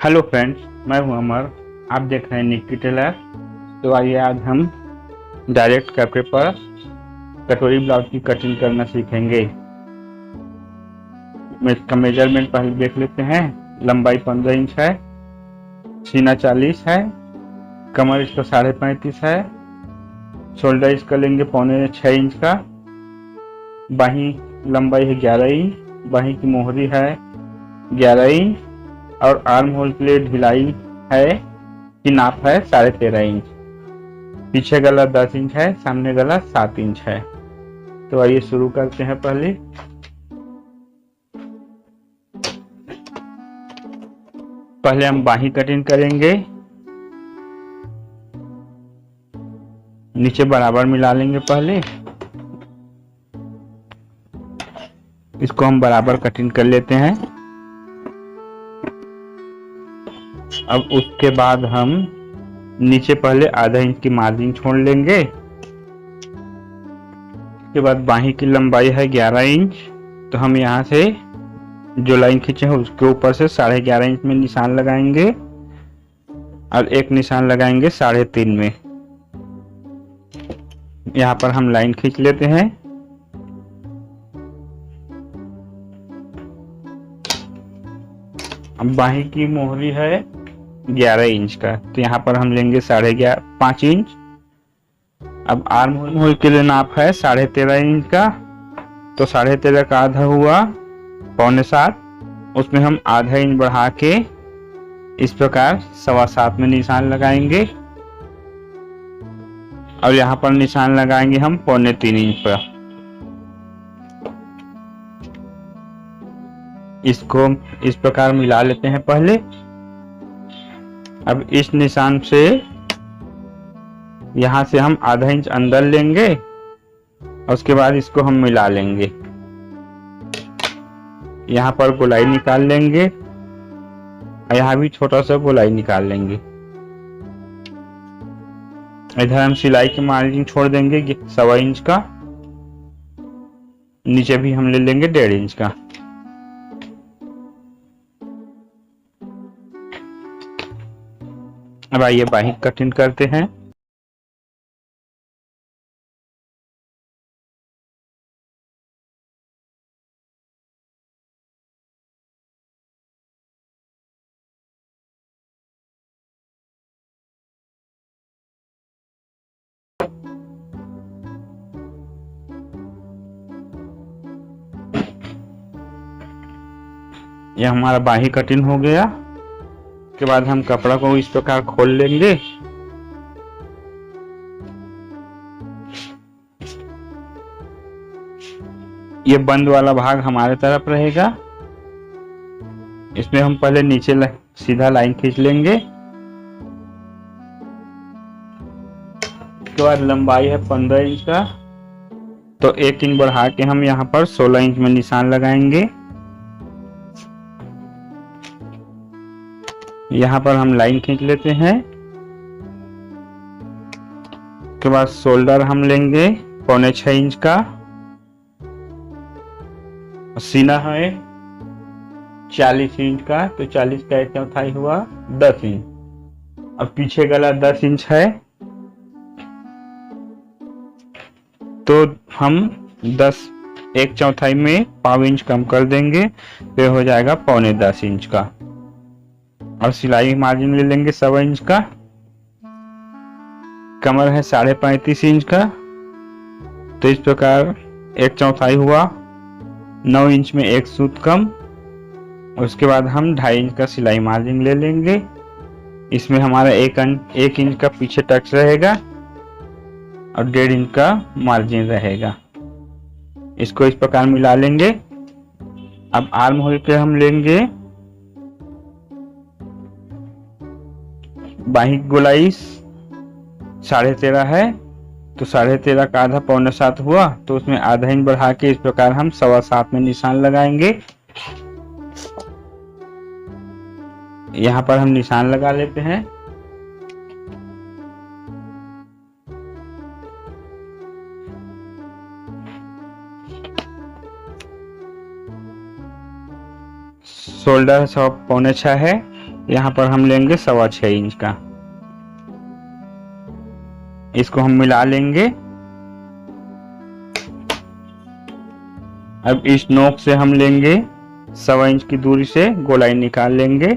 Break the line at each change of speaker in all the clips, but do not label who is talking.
Hello friends, मैं हूं अमर। आप देख रहे हैं निक्की टेलर। तो आइए आज हम डायरेक्ट कपड़े पर कटोरी ब्लाउज की कटिंग करना सीखेंगे। इसका मेजरमेंट पहले देख लेते हैं। लंबाई 15 इंच है, सीना 40 है, कमर इसका 35.5 है, शोल्डर इसका लेंगे 6.25 इंच का, बाही लंबाई है 11 इंच, बाही की मोहरी है 11 इंच और आर्म होल के लिए ढिलाई है की नाप है 13.5 इंच। पीछे गला 10 इंच है, सामने गला 7 इंच है। तो आइए शुरू करते हैं। पहले हम बाही कटिंग करेंगे। नीचे बराबर मिला लेंगे। पहले इसको हम बराबर कटिंग कर लेते हैं। अब उसके बाद हम नीचे पहले आधा इंच की मार्जिन छोड़ लेंगे। उसके बाद बाही की लंबाई है 11 इंच, तो हम यहाँ से जो लाइन खींचे हैं उसके ऊपर से 11.5 इंच में निशान लगाएंगे और एक निशान लगाएंगे 3.5 में। यहाँ पर हम लाइन खींच लेते हैं। अब बाही की मोहरी है 11 इंच का, तो यहाँ पर हम लेंगे 5 इंच। अब आर्म होल के लिए नाप है 13.5 इंच का, तो 13.5 का आधा हुआ 6.25। उसमें हम आधा इंच बढ़ा के इस प्रकार 7.25 में निशान लगाएंगे और यहाँ पर निशान लगाएंगे हम 3.25 इंच पर। इसको इस प्रकार मिला लेते हैं पहले। अब इस निशान से यहाँ से हम आधा इंच अंदर लेंगे और उसके बाद इसको हम मिला लेंगे। यहाँ पर गोलाई निकाल लेंगे और यहाँ भी छोटा सा गोलाई निकाल लेंगे। इधर हम सिलाई की मार्जिन छोड़ देंगे 1.25 इंच का। नीचे भी हम ले लेंगे 1.5 इंच का। अब आइए बाही कटिंग करते हैं। यह हमारा बाही कटिंग हो गया। उसके बाद हम कपड़ा को इस प्रकार खोल लेंगे। ये बंद वाला भाग हमारे तरफ रहेगा। इसमें हम पहले नीचे सीधा लाइन खींच लेंगे। उसके बाद लंबाई है 15 इंच का, तो 1 इंच बढ़ा के हम यहाँ पर 16 इंच में निशान लगाएंगे। यहाँ पर हम लाइन खींच लेते हैं। उसके बाद शोल्डर हम लेंगे 6.25 इंच का, सीना है 40 इंच का, तो 40 का 1/4 हुआ 10 इंच। अब पीछे गला 10 इंच है, तो हम 1/4 में 1/4 इंच कम कर देंगे, तो हो जाएगा 9.25 इंच का। और सिलाई मार्जिन ले लेंगे 1.25 इंच का। कमर है 35.5 इंच का, तो इस प्रकार 1/4 हुआ 9 इंच में 1 सूत कम। उसके बाद हम 2.5 इंच का सिलाई मार्जिन ले लेंगे। इसमें हमारा 1 इंच का पीछे टच रहेगा और 1.5 इंच का मार्जिन रहेगा। इसको इस प्रकार मिला लेंगे। अब आर्म होल के हम लेंगे बाही गोलाई 13.5 है, तो 13.5 का आधा 6.25 हुआ, तो उसमें आधा इंच बढ़ा के इस प्रकार हम 7.25 में निशान लगाएंगे। यहाँ पर हम निशान लगा लेते हैं। शोल्डर 6.25 है, यहाँ पर हम लेंगे 6.25 इंच का। इसको हम मिला लेंगे। अब इस नोक से हम लेंगे 1.25 इंच की दूरी से गोलाई निकाल लेंगे।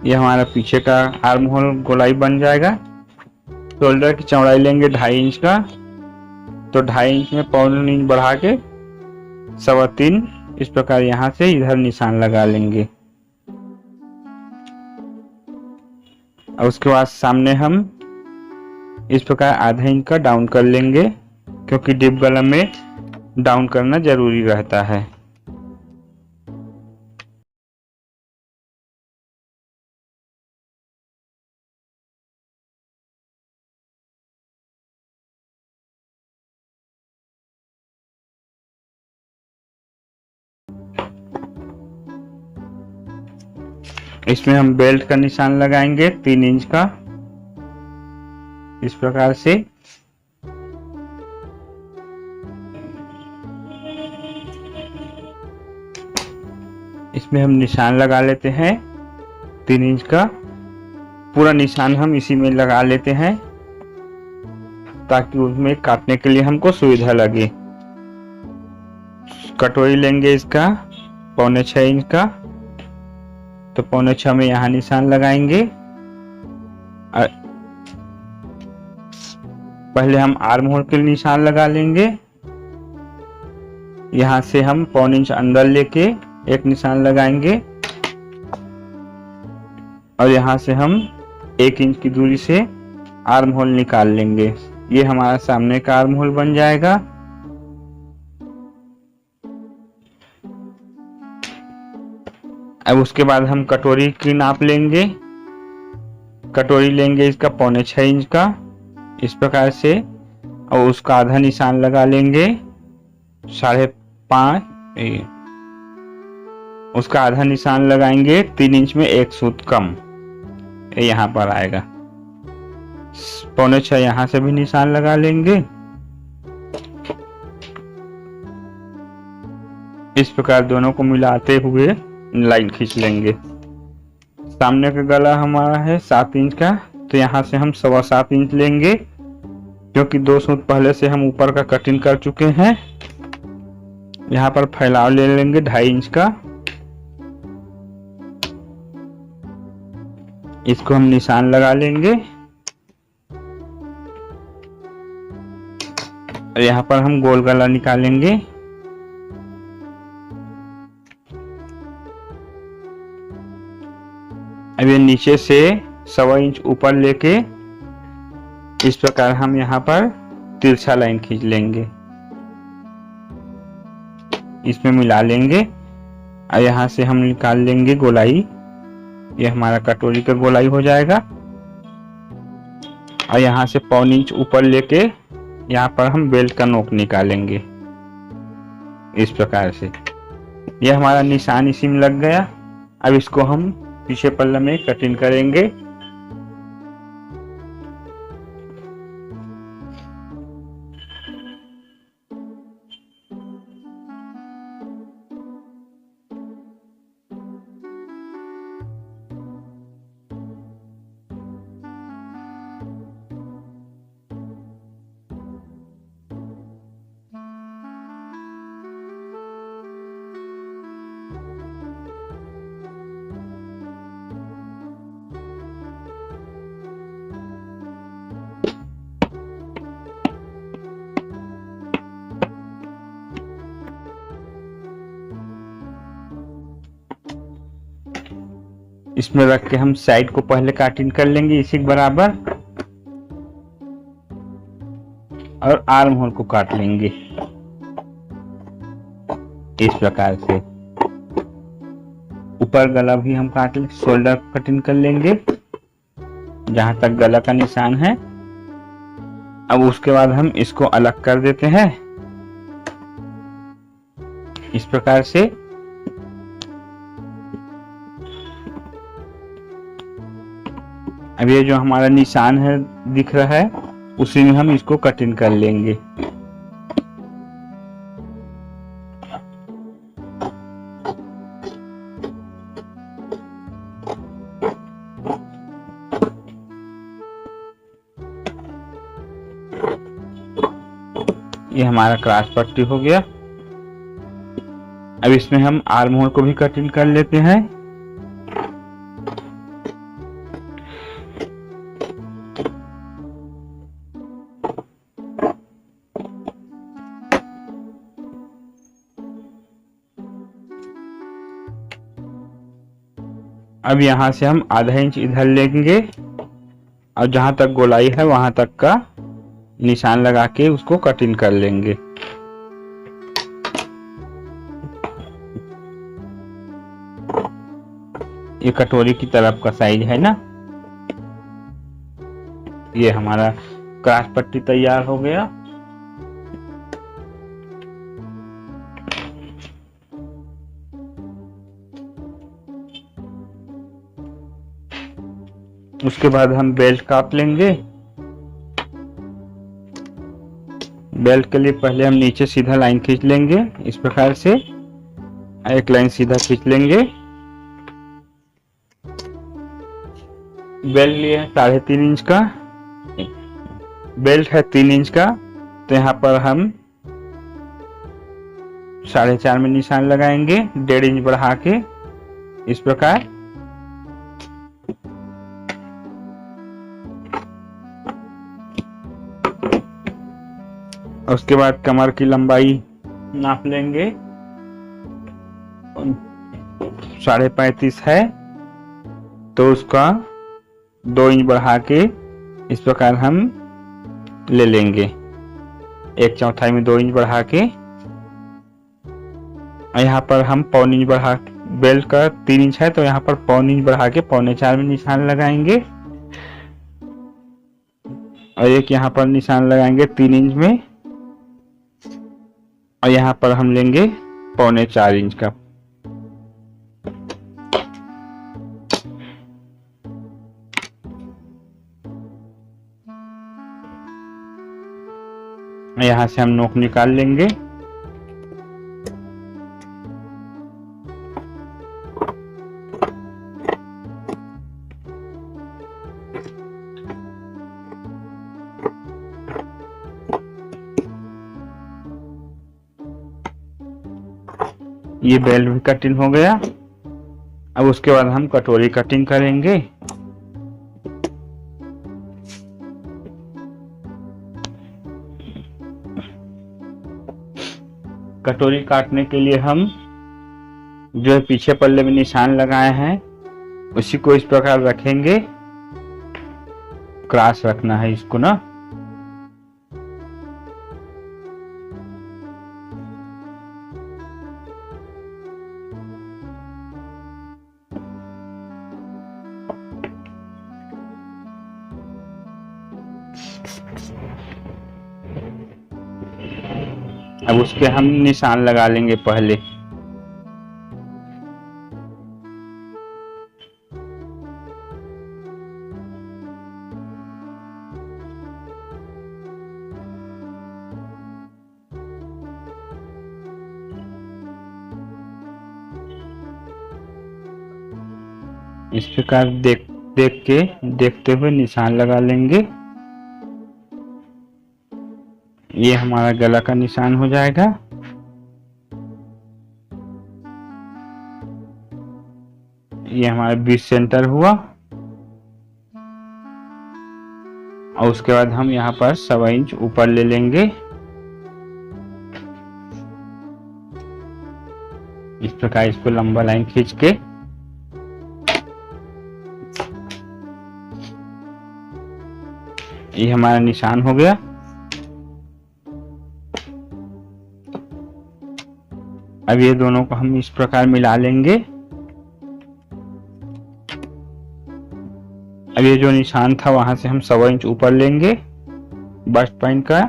यह हमारा पीछे का आर्म होल गोलाई बन जाएगा। शोल्डर की चौड़ाई लेंगे 2.5 इंच का, तो 2.5 इंच में 1.25 इंच बढ़ा के 3.25 इस प्रकार यहाँ से इधर निशान लगा लेंगे। और उसके बाद सामने हम इस प्रकार ½ इंच का डाउन कर लेंगे, क्योंकि डीप गला में डाउन करना जरूरी रहता है। इसमें हम बेल्ट का निशान लगाएंगे 3 इंच का, इस प्रकार से। इसमें हम निशान लगा लेते हैं 3 इंच का। पूरा निशान हम इसी में लगा लेते हैं ताकि उसमें काटने के लिए हमको सुविधा लगे। कटोरी लेंगे इसका 6.25 इंच का, तो 6.25 में यहाँ निशान लगाएंगे। और पहले हम आर्म होल के निशान लगा लेंगे। यहाँ से हम 1.25 इंच अंदर लेके एक निशान लगाएंगे और यहाँ से हम 1 इंच की दूरी से आर्म होल निकाल लेंगे। ये हमारा सामने का आर्म होल बन जाएगा। अब उसके बाद हम कटोरी की नाप लेंगे। कटोरी लेंगे इसका 6.25 इंच का, इस प्रकार से, और उसका आधा निशान लगा लेंगे 5.5। उसका आधा निशान लगाएंगे 3 इंच में 1 सूत कम, यहाँ पर आएगा। 6.25 यहाँ से भी निशान लगा लेंगे। इस प्रकार दोनों को मिलाते हुए लाइन खींच लेंगे। सामने का गला हमारा है 7 इंच का, तो यहाँ से हम 7.25 इंच लेंगे, क्योंकि 2 सूत पहले से हम ऊपर का कटिंग कर चुके हैं। यहाँ पर फैलाव ले लेंगे 2.5 इंच का। इसको हम निशान लगा लेंगे और यहाँ पर हम गोल गला निकालेंगे। अब ये नीचे से 1.25 इंच ऊपर लेके इस प्रकार हम यहाँ पर तिरछा लाइन खींच लेंगे, इसमें मिला लेंगे और यहाँ से हम निकाल लेंगे गोलाई। ये हमारा कटोरी का गोलाई हो जाएगा। और यहाँ से 1.25 इंच ऊपर लेके यहाँ पर हम बेल्ट का नोक निकालेंगे इस प्रकार से। ये हमारा निशान इसी में लग गया। अब इसको हम पीछे पल्ला में कटिंग करेंगे। इसमें रख के हम साइड को पहले कटिंग कर लेंगे इसी के बराबर और आर्म होल को काट लेंगे इस प्रकार से। ऊपर गला भी हम काट लेंगे, शोल्डर कटिंग कर लेंगे जहां तक गला का निशान है। अब उसके बाद हम इसको अलग कर देते हैं इस प्रकार से। अब ये जो हमारा निशान है दिख रहा है उसी में हम इसको कटिंग कर लेंगे। ये हमारा क्रॉस पट्टी हो गया। अब इसमें हम आर्म होल को भी कटिंग कर लेते हैं। अब यहाँ से हम आधा इंच इधर लेंगे और जहां तक गोलाई है वहां तक का निशान लगा के उसको कटिंग कर लेंगे। ये कटोरी की तरफ का साइज है ना। ये हमारा क्रॉस पट्टी तैयार हो गया। उसके बाद हम बेल्ट काट लेंगे। बेल्ट के लिए पहले हम नीचे सीधा लाइन खींच लेंगे, इस प्रकार से एक लाइन सीधा खींच लेंगे। बेल्ट लिए है 3.5 इंच का, बेल्ट है 3 इंच का, तो यहाँ पर हम 4.5 में निशान लगाएंगे, 1.5 इंच बढ़ा के इस प्रकार। उसके बाद कमर की लंबाई नाप लेंगे, 35.5 है, तो उसका 2 इंच बढ़ा के इस प्रकार हम ले लेंगे, 1/4 में 2 इंच बढ़ा के। यहाँ पर हम 1/4 इंच बढ़ा, बेल्ट का 3 इंच है तो यहाँ पर 1/4 इंच बढ़ा के 3.25 में निशान लगाएंगे और एक यहाँ पर निशान लगाएंगे 3 इंच में और यहाँ पर हम लेंगे 3.25 इंच का। यहाँ से हम नोक निकाल लेंगे। ये बेल्ट भी कटिंग हो गया। अब उसके बाद हम कटोरी कटिंग करेंगे। कटोरी काटने के लिए हम जो है पीछे पल्ले में निशान लगाए हैं उसी को इस प्रकार रखेंगे, क्रॉस रखना है इसको ना। अब उसके हम निशान लगा लेंगे पहले। इस प्रकार देखते हुए निशान लगा लेंगे। ये हमारा गला का निशान हो जाएगा। ये हमारा 20 सेंटर हुआ और उसके बाद हम यहाँ पर 1.25 इंच ऊपर ले लेंगे। इस प्रकार इसको लंबा लाइन खींच के ये हमारा निशान हो गया। अब ये दोनों को हम इस प्रकार मिला लेंगे। अब ये जो निशान था वहां से हम 1.25 इंच ऊपर लेंगे बस्ट पॉइंट का।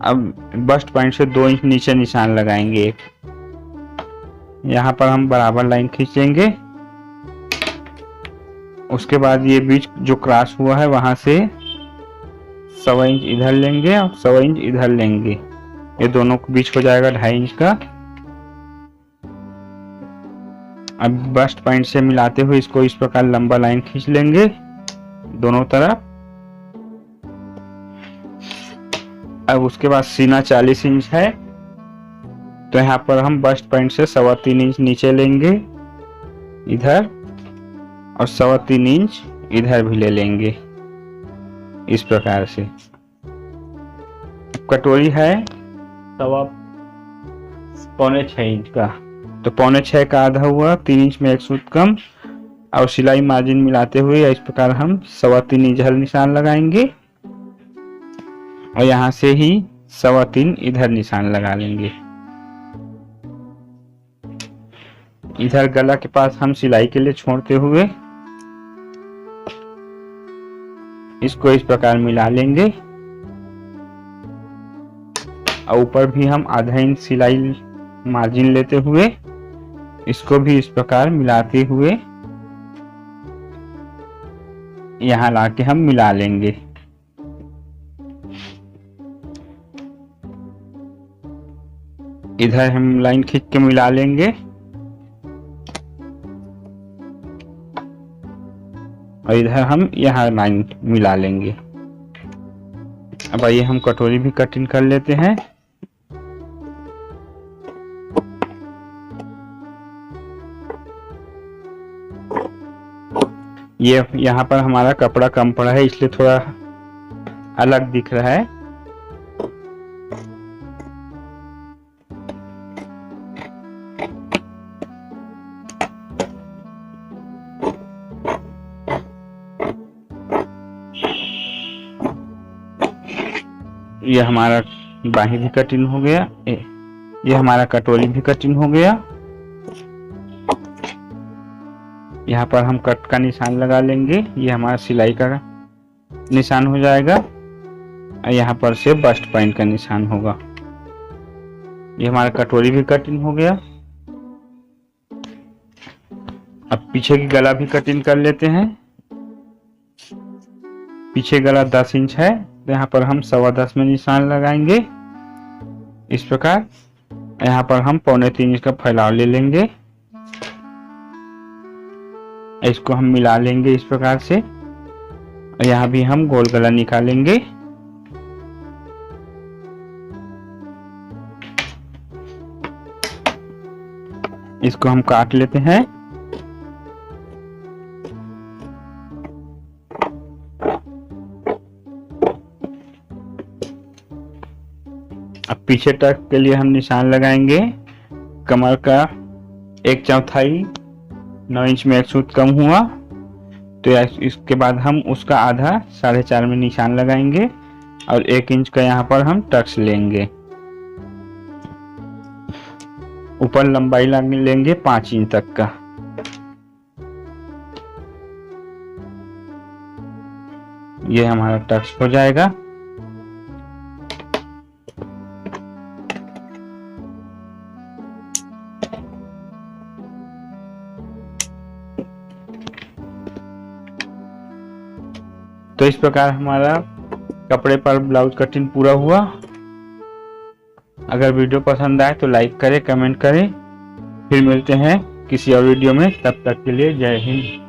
अब बस्ट पॉइंट से 2 इंच नीचे निशान लगाएंगे एक। यहाँ पर हम बराबर लाइन खींचेंगे। उसके बाद ये बीच जो क्रॉस हुआ है वहां से 1.25 इंच इधर लेंगे और 1.25 इंच इधर लेंगे। ये दोनों के बीच हो जाएगा 2.5 इंच का। अब बस्ट पॉइंट से मिलाते हुए इसको इस प्रकार लंबा लाइन खींच लेंगे दोनों तरफ। अब उसके बाद सीना 40 इंच है, तो यहाँ पर हम बस्ट पॉइंट से 3.25 इंच नीचे लेंगे इधर, और 3.25 इंच इधर भी ले लेंगे इस प्रकार से। कटोरी है 5.25 इंच का, तो 5.25 का आधा हुआ, 3 इंच में 1 सूत कम, और सिलाई मार्जिन मिलाते हुए इस प्रकार हम 3.25 इंच इधर निशान लगाएंगे, और यहाँ से ही 3.25 इधर निशान लगा लेंगे। इधर गला के पास हम सिलाई के लिए छोड़ते हुए इसको इस प्रकार मिला लेंगे, और ऊपर भी हम आधा इंच सिलाई मार्जिन लेते हुए इसको भी इस प्रकार मिलाते हुए यहाँ लाके हम मिला लेंगे। इधर हम लाइन खींच के मिला लेंगे, और इधर हम यहाँ लाइन मिला लेंगे। अब आइए हम कटोरी भी कटिंग कर लेते हैं। ये यहाँ पर हमारा कपड़ा कम पड़ा है, इसलिए थोड़ा अलग दिख रहा है। ये हमारा बाही भी कटिंग हो गया, ये हमारा कटोरी भी कटिंग हो गया। यहाँ पर हम कट का निशान लगा लेंगे, ये हमारा सिलाई का निशान हो जाएगा, और यहाँ पर से बस्ट पॉइंट का निशान होगा। ये हमारा कटोरी भी कटिंग हो गया। अब पीछे की गला भी कटिंग कर लेते हैं। पीछे गला 10 इंच है, तो यहाँ पर हम 10.25 में निशान लगाएंगे इस प्रकार। यहाँ पर हम 3.25 इंच का फैलाव ले लेंगे, इसको हम मिला लेंगे इस प्रकार से, और यहाँ भी हम गोल गला निकालेंगे। इसको हम काट लेते हैं। अब पीछे टक के लिए हम निशान लगाएंगे। कमर का 1/4 9 इंच में 1 सूत कम हुआ, तो इसके बाद हम उसका आधा 4.5 में निशान लगाएंगे, और 1 इंच का यहाँ पर हम टक्स लेंगे। ऊपर लंबाई लेंगे 5 इंच तक का। ये हमारा टक्स हो जाएगा। तो इस प्रकार हमारा कपड़े पर ब्लाउज कटिंग पूरा हुआ। अगर वीडियो पसंद आए तो लाइक करें, कमेंट करें। फिर मिलते हैं किसी और वीडियो में, तब तक के लिए जय हिंद।